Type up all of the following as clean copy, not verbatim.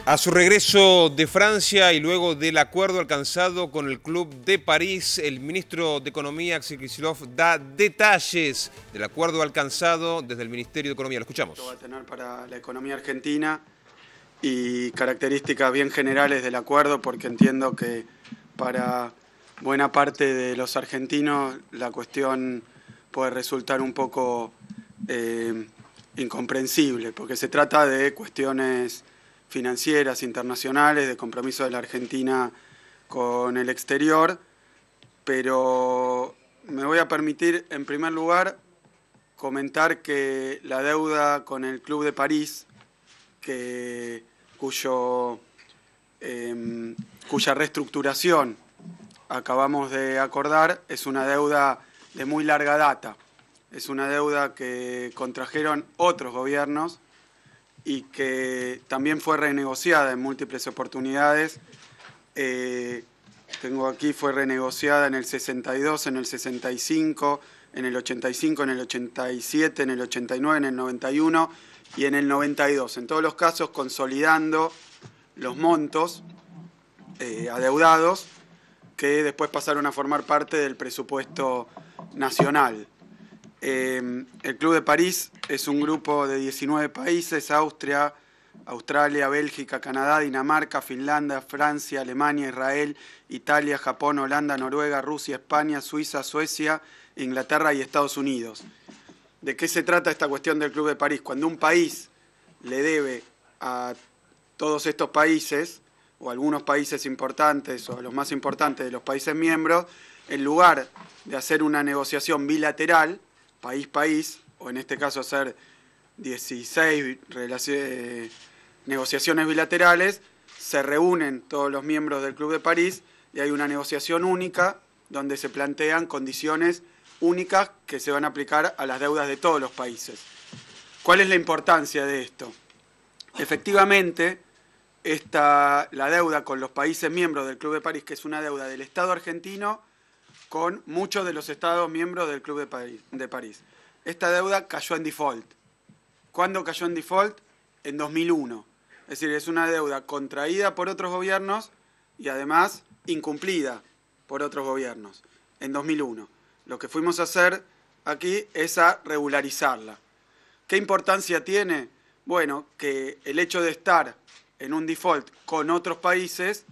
A su regreso de Francia y luego del acuerdo alcanzado con el Club de París, el ministro de Economía, Axel Kicillof, da detalles del acuerdo alcanzado desde el Ministerio de Economía. Lo escuchamos. Va a tener para la economía argentina y características bien generales del acuerdo, porque entiendo que para buena parte de los argentinos la cuestión puede resultar un poco incomprensible, porque se trata de cuestiones financieras, internacionales, de compromiso de la Argentina con el exterior, pero me voy a permitir, en primer lugar, comentar que la deuda con el Club de París, cuya reestructuración acabamos de acordar, es una deuda de muy larga data. Es una deuda que contrajeron otros gobiernos y que también fue renegociada en múltiples oportunidades. Tengo aquí, fue renegociada en el 62, en el 65, en el 85, en el 87, en el 89, en el 91 y en el 92. En todos los casos consolidando los montos adeudados que después pasaron a formar parte del presupuesto nacional. El Club de París es un grupo de 19 países: Austria, Australia, Bélgica, Canadá, Dinamarca, Finlandia, Francia, Alemania, Israel, Italia, Japón, Holanda, Noruega, Rusia, España, Suiza, Suecia, Inglaterra y Estados Unidos. ¿De qué se trata esta cuestión del Club de París? Cuando un país le debe a todos estos países, o a algunos países importantes, o a los más importantes de los países miembros, en lugar de hacer una negociación bilateral, país-país, o en este caso hacer 16 negociaciones bilaterales, se reúnen todos los miembros del Club de París y hay una negociación única donde se plantean condiciones únicas que se van a aplicar a las deudas de todos los países. ¿Cuál es la importancia de esto? Efectivamente, la deuda con los países miembros del Club de París, que es una deuda del Estado argentino con muchos de los Estados miembros del Club de París. Esta deuda cayó en default. ¿Cuándo cayó en default? En 2001. Es decir, es una deuda contraída por otros gobiernos y además incumplida por otros gobiernos en 2001. Lo que fuimos a hacer aquí es a regularizarla. ¿Qué importancia tiene? Bueno, que el hecho de estar en un default con otros países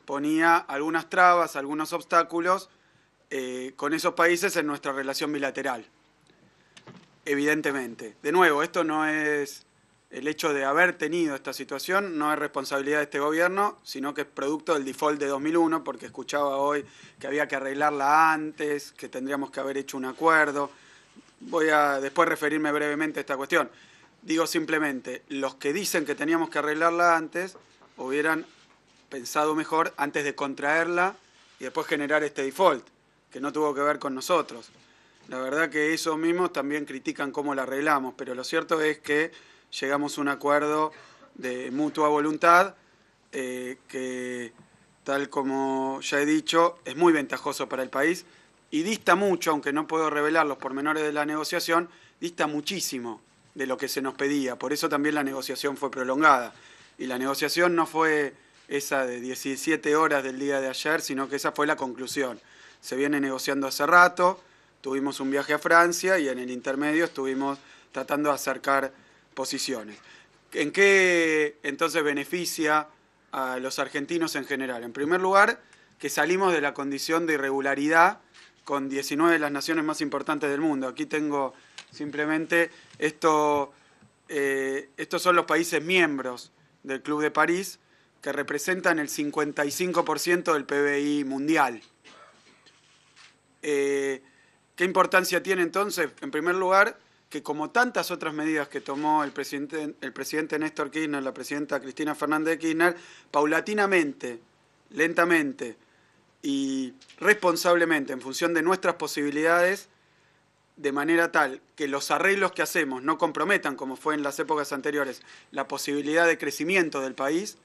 ponía algunas trabas, algunos obstáculos con esos países en nuestra relación bilateral. Evidentemente. De nuevo, esto no es el hecho de haber tenido esta situación, no es responsabilidad de este gobierno, sino que es producto del default de 2001, porque escuchaba hoy que había que arreglarla antes, que tendríamos que haber hecho un acuerdo. Voy a después referirme brevemente a esta cuestión. Digo simplemente, los que dicen que teníamos que arreglarla antes, hubieran pensado mejor antes de contraerla y después generar este default, que no tuvo que ver con nosotros. La verdad que esos mismos también critican cómo la arreglamos, pero lo cierto es que llegamos a un acuerdo de mutua voluntad que, tal como ya he dicho, es muy ventajoso para el país y dista mucho, aunque no puedo revelar los pormenores de la negociación, dista muchísimo de lo que se nos pedía. Por eso también la negociación fue prolongada. Y la negociación no fue esa de 17 horas del día de ayer, sino que esa fue la conclusión. Se viene negociando hace rato. Tuvimos un viaje a Francia y en el intermedio estuvimos tratando de acercar posiciones. ¿En qué entonces beneficia a los argentinos en general? En primer lugar, que salimos de la condición de irregularidad con 19 de las naciones más importantes del mundo. Aquí tengo simplemente estos son los países miembros del Club de París, que representan el 55% del PBI mundial. ¿Qué importancia tiene entonces? En primer lugar, que como tantas otras medidas que tomó el presidente Néstor Kirchner, la presidenta Cristina Fernández de Kirchner, paulatinamente, lentamente y responsablemente, en función de nuestras posibilidades, de manera tal que los arreglos que hacemos no comprometan, como fue en las épocas anteriores, la posibilidad de crecimiento del país,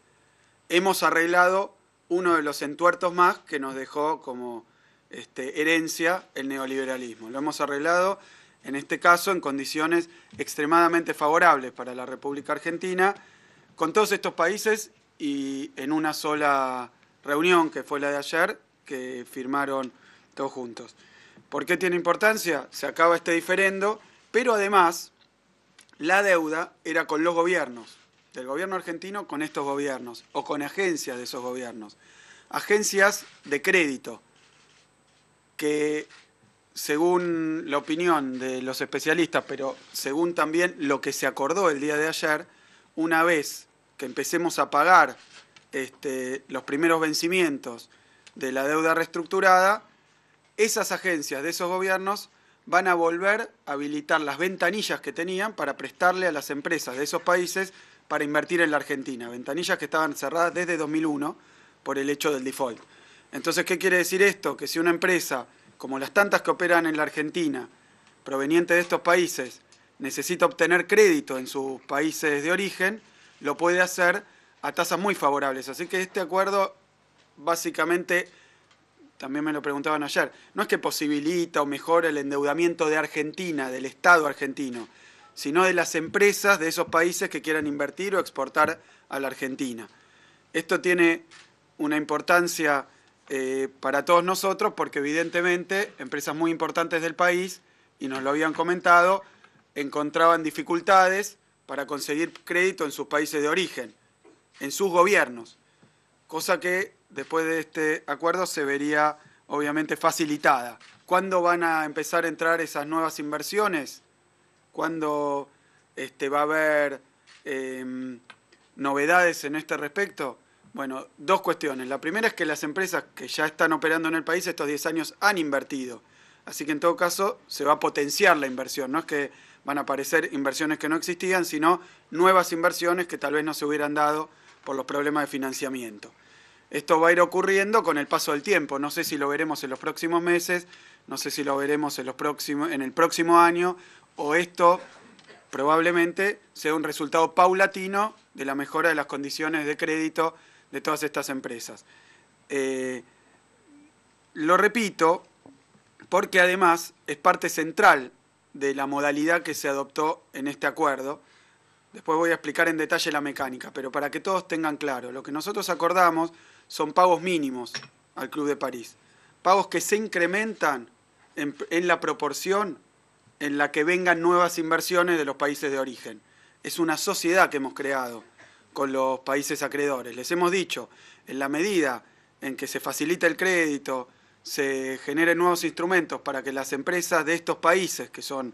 hemos arreglado uno de los entuertos más que nos dejó como herencia el neoliberalismo. Lo hemos arreglado, en este caso, en condiciones extremadamente favorables para la República Argentina, con todos estos países y en una sola reunión, que fue la de ayer, que firmaron todos juntos. ¿Por qué tiene importancia? Se acaba este diferendo, pero además la deuda era con los gobiernos, del gobierno argentino con estos gobiernos, o con agencias de esos gobiernos. Agencias de crédito, que según la opinión de los especialistas, pero según también lo que se acordó el día de ayer, una vez que empecemos a pagar los primeros vencimientos de la deuda reestructurada, esas agencias de esos gobiernos van a volver a habilitar las ventanillas que tenían para prestarle a las empresas de esos países para invertir en la Argentina. Ventanillas que estaban cerradas desde 2001 por el hecho del default. Entonces, ¿qué quiere decir esto? Que si una empresa, como las tantas que operan en la Argentina, proveniente de estos países, necesita obtener crédito en sus países de origen, lo puede hacer a tasas muy favorables. Así que este acuerdo, básicamente, también me lo preguntaban ayer, no es que posibilita o mejora el endeudamiento de Argentina, del Estado argentino, sino de las empresas de esos países que quieran invertir o exportar a la Argentina. Esto tiene una importancia para todos nosotros porque evidentemente empresas muy importantes del país, y nos lo habían comentado, encontraban dificultades para conseguir crédito en sus países de origen, en sus gobiernos, cosa que después de este acuerdo se vería obviamente facilitada. ¿Cuándo van a empezar a entrar esas nuevas inversiones? ¿Cuándo va a haber novedades en este respecto? Bueno, dos cuestiones. La primera es que las empresas que ya están operando en el país estos 10 años han invertido. Así que en todo caso se va a potenciar la inversión. No es que van a aparecer inversiones que no existían, sino nuevas inversiones que tal vez no se hubieran dado por los problemas de financiamiento. Esto va a ir ocurriendo con el paso del tiempo. No sé si lo veremos en los próximos meses, no sé si lo veremos en el próximo año, o esto probablemente sea un resultado paulatino de la mejora de las condiciones de crédito de todas estas empresas. Lo repito porque además es parte central de la modalidad que se adoptó en este acuerdo. Después voy a explicar en detalle la mecánica, pero para que todos tengan claro, lo que nosotros acordamos son pagos mínimos al Club de París. Pagos que se incrementan en la proporción en la que vengan nuevas inversiones de los países de origen. Es una sociedad que hemos creado con los países acreedores. Les hemos dicho, en la medida en que se facilita el crédito, se generen nuevos instrumentos para que las empresas de estos países, que son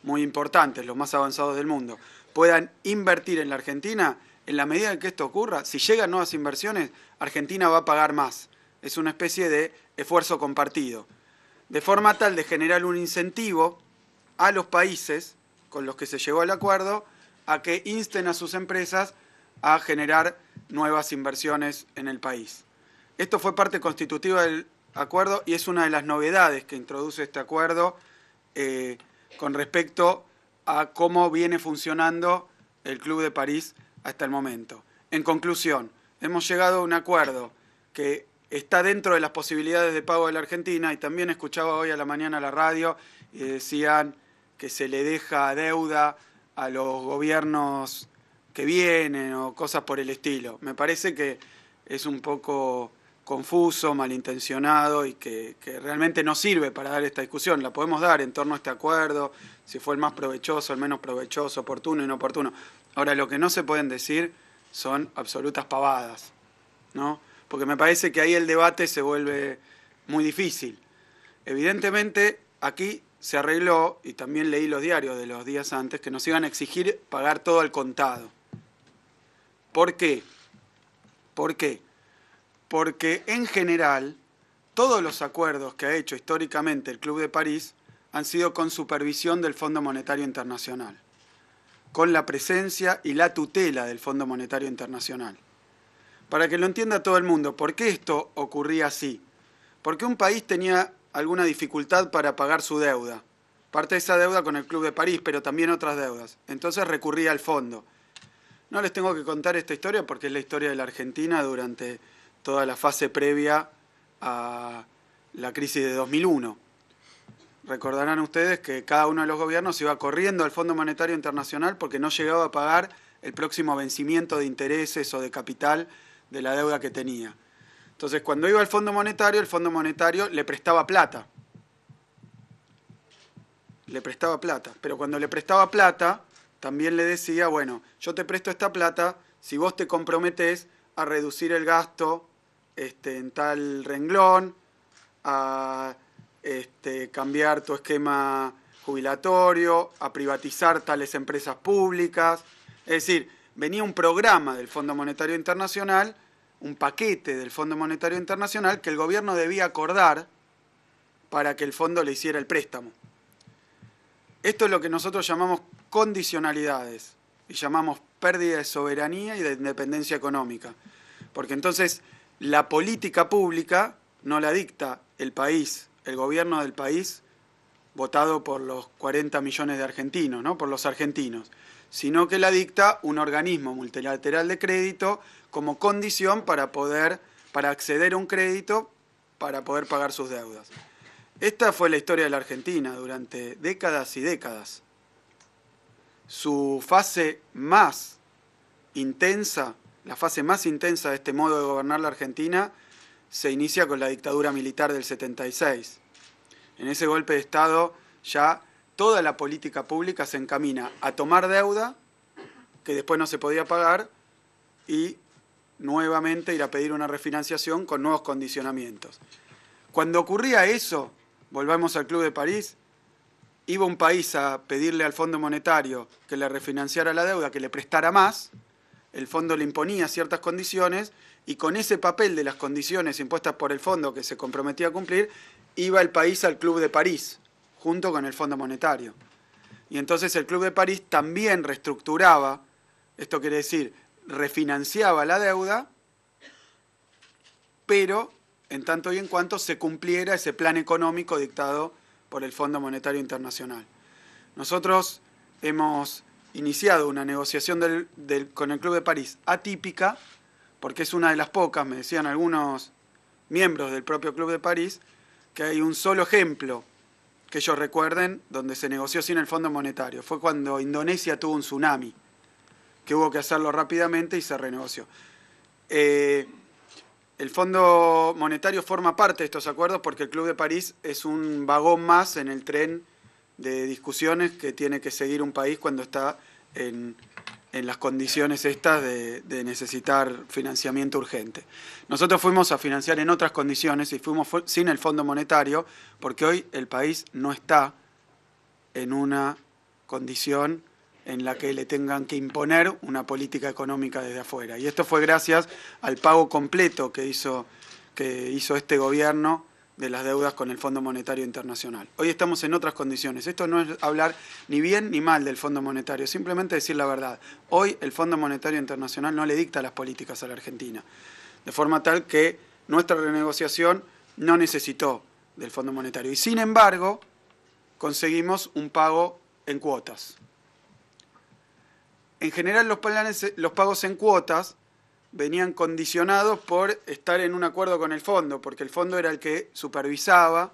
muy importantes, los más avanzados del mundo, puedan invertir en la Argentina, en la medida en que esto ocurra, si llegan nuevas inversiones, Argentina va a pagar más. Es una especie de esfuerzo compartido, de forma tal de generar un incentivo a los países con los que se llegó al acuerdo a que insten a sus empresas a generar nuevas inversiones en el país. Esto fue parte constitutiva del acuerdo y es una de las novedades que introduce este acuerdo con respecto a cómo viene funcionando el Club de París hasta el momento. En conclusión, hemos llegado a un acuerdo que está dentro de las posibilidades de pago de la Argentina, y también escuchaba hoy a la mañana la radio y decían que se le deja deuda a los gobiernos que vienen o cosas por el estilo. Me parece que es un poco confuso, malintencionado y que realmente no sirve para dar esta discusión. La podemos dar en torno a este acuerdo, si fue el más provechoso, el menos provechoso, oportuno, inoportuno. Ahora, lo que no se pueden decir son absolutas pavadas, ¿no? Porque me parece que ahí el debate se vuelve muy difícil. Evidentemente, aquí se arregló, y también leí los diarios de los días antes, que nos iban a exigir pagar todo al contado. ¿Por qué? ¿Por qué? Porque en general todos los acuerdos que ha hecho históricamente el Club de París han sido con supervisión del Fondo Monetario Internacional, con la presencia y la tutela del Fondo Monetario Internacional. Para que lo entienda todo el mundo, ¿por qué esto ocurría así? Porque un país tenía alguna dificultad para pagar su deuda, parte de esa deuda con el Club de París, pero también otras deudas. Entonces recurría al fondo. No les tengo que contar esta historia porque es la historia de la Argentina durante toda la fase previa a la crisis de 2001. Recordarán ustedes que cada uno de los gobiernos iba corriendo al Fondo Monetario Internacional porque no llegaba a pagar el próximo vencimiento de intereses o de capital de la deuda que tenía. Entonces, cuando iba al Fondo Monetario, el Fondo Monetario le prestaba plata. Le prestaba plata. Pero cuando le prestaba plata, también le decía, bueno, yo te presto esta plata si vos te comprometés a reducir el gasto en tal renglón, a cambiar tu esquema jubilatorio, a privatizar tales empresas públicas. Es decir, venía un programa del Fondo Monetario Internacional, un paquete del Fondo Monetario Internacional que el gobierno debía acordar para que el fondo le hiciera el préstamo. Esto es lo que nosotros llamamos condicionalidades y llamamos pérdida de soberanía y de independencia económica. Porque entonces la política pública no la dicta el país, el gobierno del país, votado por los 40 millones de argentinos, ¿no? Por los argentinos, sino que la dicta un organismo multilateral de crédito como condición para acceder a un crédito para poder pagar sus deudas. Esta fue la historia de la Argentina durante décadas y décadas. Su fase más intensa, la fase más intensa de este modo de gobernar la Argentina, se inicia con la dictadura militar del 76. En ese golpe de Estado ya toda la política pública se encamina a tomar deuda que después no se podía pagar y nuevamente ir a pedir una refinanciación con nuevos condicionamientos. Cuando ocurría eso, volvamos al Club de París, iba un país a pedirle al Fondo Monetario que le refinanciara la deuda, que le prestara más, el fondo le imponía ciertas condiciones y con ese papel de las condiciones impuestas por el fondo que se comprometía a cumplir, iba el país al Club de París, junto con el Fondo Monetario. Y entonces el Club de París también reestructuraba, esto quiere decir, refinanciaba la deuda, pero en tanto y en cuanto se cumpliera ese plan económico dictado por el Fondo Monetario Internacional. Nosotros hemos iniciado una negociación con el Club de París atípica, porque es una de las pocas, me decían algunos miembros del propio Club de París, que hay un solo ejemplo que ellos recuerden donde se negoció sin el Fondo Monetario. Fue cuando Indonesia tuvo un tsunami, que hubo que hacerlo rápidamente y se renegoció. El Fondo Monetario forma parte de estos acuerdos porque el Club de París es un vagón más en el tren de discusiones que tiene que seguir un país cuando está en las condiciones estas de necesitar financiamiento urgente. Nosotros fuimos a financiar en otras condiciones y fuimos sin el Fondo Monetario porque hoy el país no está en una condición en la que le tengan que imponer una política económica desde afuera. Y esto fue gracias al pago completo que hizo este gobierno de las deudas con el Fondo Monetario Internacional. Hoy estamos en otras condiciones. Esto no es hablar ni bien ni mal del Fondo Monetario, simplemente decir la verdad. Hoy el Fondo Monetario Internacional no le dicta las políticas a la Argentina, de forma tal que nuestra renegociación no necesitó del Fondo Monetario. Y sin embargo, conseguimos un pago en cuotas. En general los pagos en cuotas venían condicionados por estar en un acuerdo con el fondo, porque el fondo era el que supervisaba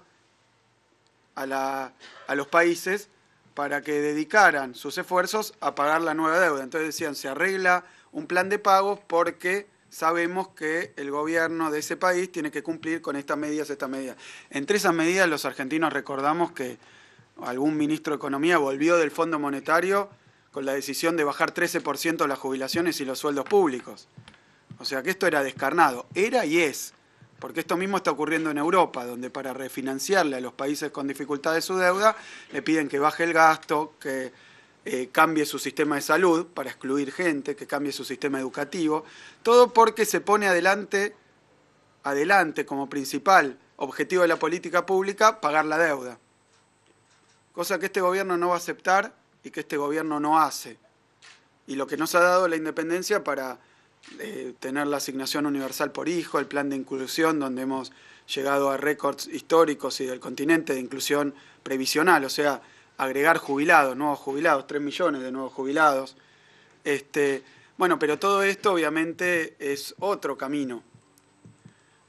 a los países para que dedicaran sus esfuerzos a pagar la nueva deuda. Entonces decían, se arregla un plan de pagos porque sabemos que el gobierno de ese país tiene que cumplir con estas medidas, estas medidas. Entre esas medidas los argentinos recordamos que algún ministro de Economía volvió del Fondo Monetario con la decisión de bajar 13% las jubilaciones y los sueldos públicos. O sea que esto era descarnado, era y es, porque esto mismo está ocurriendo en Europa, donde para refinanciarle a los países con dificultades su deuda, le piden que baje el gasto, que cambie su sistema de salud para excluir gente, que cambie su sistema educativo, todo porque se pone adelante como principal objetivo de la política pública, pagar la deuda. Cosa que este gobierno no va a aceptar y que este gobierno no hace. Y lo que nos ha dado la independencia para tener la asignación universal por hijo, el plan de inclusión, donde hemos llegado a récords históricos y del continente de inclusión previsional, o sea, agregar jubilados, nuevos jubilados, 3 millones de nuevos jubilados. Bueno, pero todo esto obviamente es otro camino.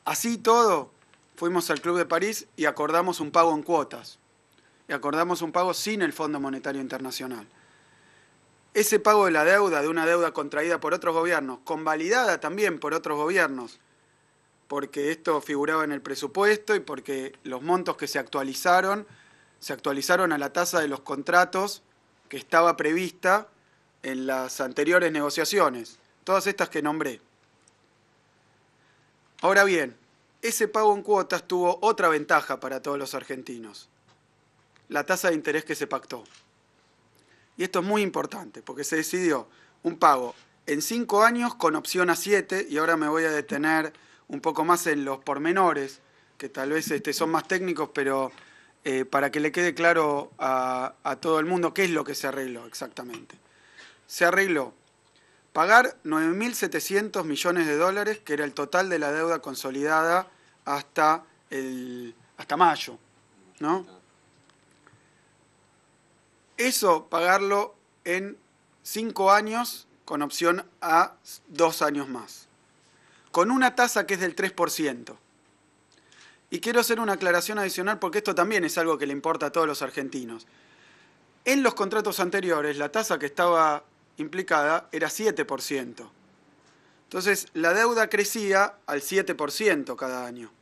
Así todo, fuimos al Club de París y acordamos un pago en cuotas. Y acordamos un pago sin el Fondo Monetario Internacional. ese pago de la deuda, de una deuda contraída por otros gobiernos, convalidada también por otros gobiernos, porque esto figuraba en el presupuesto y porque los montos que se actualizaron a la tasa de los contratos que estaba prevista en las anteriores negociaciones, todas estas que nombré. Ahora bien, ese pago en cuotas tuvo otra ventaja para todos los argentinos, la tasa de interés que se pactó. Y esto es muy importante, porque se decidió un pago en 5 años con opción a 7, y ahora me voy a detener un poco más en los pormenores, que tal vez son más técnicos, pero para que le quede claro a todo el mundo qué es lo que se arregló exactamente. Se arregló pagar 9.700 millones de dólares, que era el total de la deuda consolidada hasta mayo, ¿no? Eso pagarlo en 5 años con opción a 2 años más, con una tasa que es del 3%. Y quiero hacer una aclaración adicional porque esto también es algo que le importa a todos los argentinos. En los contratos anteriores la tasa que estaba implicada era 7%. Entonces la deuda crecía al 7% cada año.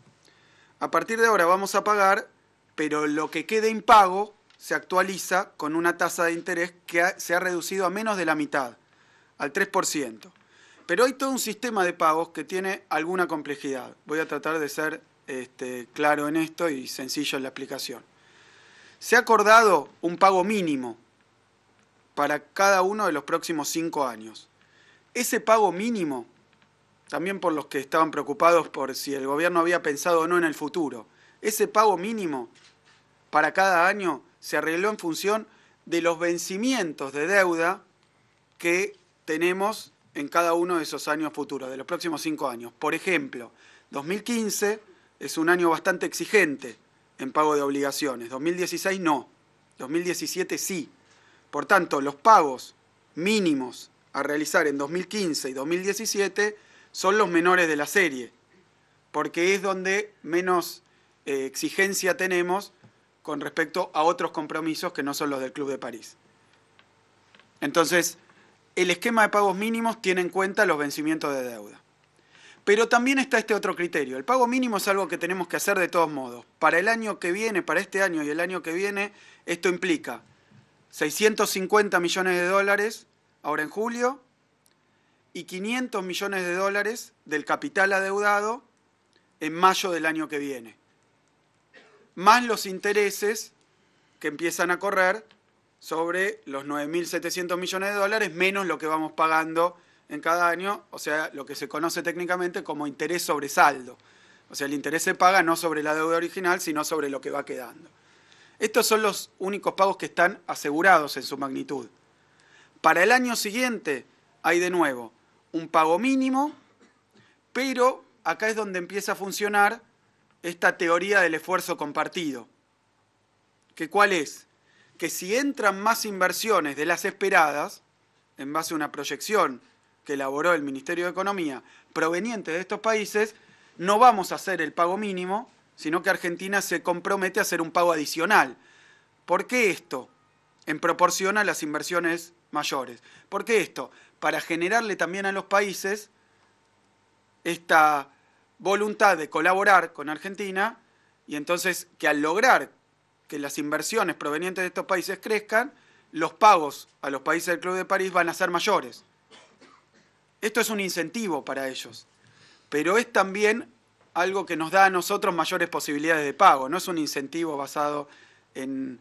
A partir de ahora vamos a pagar, pero lo que quede impago se actualiza con una tasa de interés que se ha reducido a menos de la mitad, al 3%. Pero hay todo un sistema de pagos que tiene alguna complejidad. Voy a tratar de ser claro en esto y sencillo en la explicación. Se ha acordado un pago mínimo para cada uno de los próximos 5 años. Ese pago mínimo, también por los que estaban preocupados por si el gobierno había pensado o no en el futuro, ese pago mínimo para cada año se arregló en función de los vencimientos de deuda que tenemos en cada uno de esos años futuros, de los próximos 5 años. Por ejemplo, 2015 es un año bastante exigente en pago de obligaciones, 2016 no, 2017 sí. Por tanto, los pagos mínimos a realizar en 2015 y 2017 son los menores de la serie, porque es donde menos exigencia tenemos con respecto a otros compromisos que no son los del Club de París. Entonces, el esquema de pagos mínimos tiene en cuenta los vencimientos de deuda. Pero también está este otro criterio. El pago mínimo es algo que tenemos que hacer de todos modos. Para el año que viene, para este año y el año que viene, esto implica 650 millones de dólares ahora en julio y 500 millones de dólares del capital adeudado en mayo del año que viene, más los intereses que empiezan a correr sobre los 9.700 millones de dólares, menos lo que vamos pagando en cada año, o sea, lo que se conoce técnicamente como interés sobre saldo. O sea, el interés se paga no sobre la deuda original, sino sobre lo que va quedando. Estos son los únicos pagos que están asegurados en su magnitud. Para el año siguiente hay de nuevo un pago mínimo, pero acá es donde empieza a funcionar esta teoría del esfuerzo compartido. ¿Que cuál es? Que si entran más inversiones de las esperadas, en base a una proyección que elaboró el Ministerio de Economía, provenientes de estos países, no vamos a hacer el pago mínimo, sino que Argentina se compromete a hacer un pago adicional. ¿Por qué esto? En proporción a las inversiones mayores. ¿Por qué esto? Para generarle también a los países esta voluntad de colaborar con Argentina y entonces que al lograr que las inversiones provenientes de estos países crezcan, los pagos a los países del Club de París van a ser mayores. Esto es un incentivo para ellos, pero es también algo que nos da a nosotros mayores posibilidades de pago. No es un incentivo basado en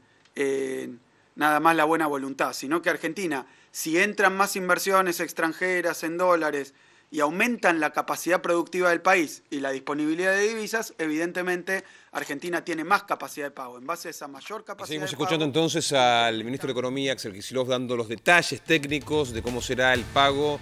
nada más la buena voluntad, sino que Argentina, si entran más inversiones extranjeras en dólares y aumentan la capacidad productiva del país y la disponibilidad de divisas, evidentemente Argentina tiene más capacidad de pago. En base a esa mayor capacidad Seguimos de pago, escuchando entonces al ministro de Economía, Axel Kicillof, dando los detalles técnicos de cómo será el pago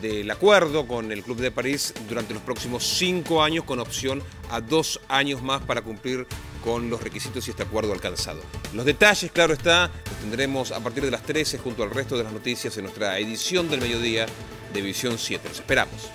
del acuerdo con el Club de París durante los próximos 5 años, con opción a 2 años más para cumplir con los requisitos y este acuerdo alcanzado. Los detalles, claro está, los tendremos a partir de las 13 junto al resto de las noticias en nuestra edición del mediodía de Visión 7. Los esperamos.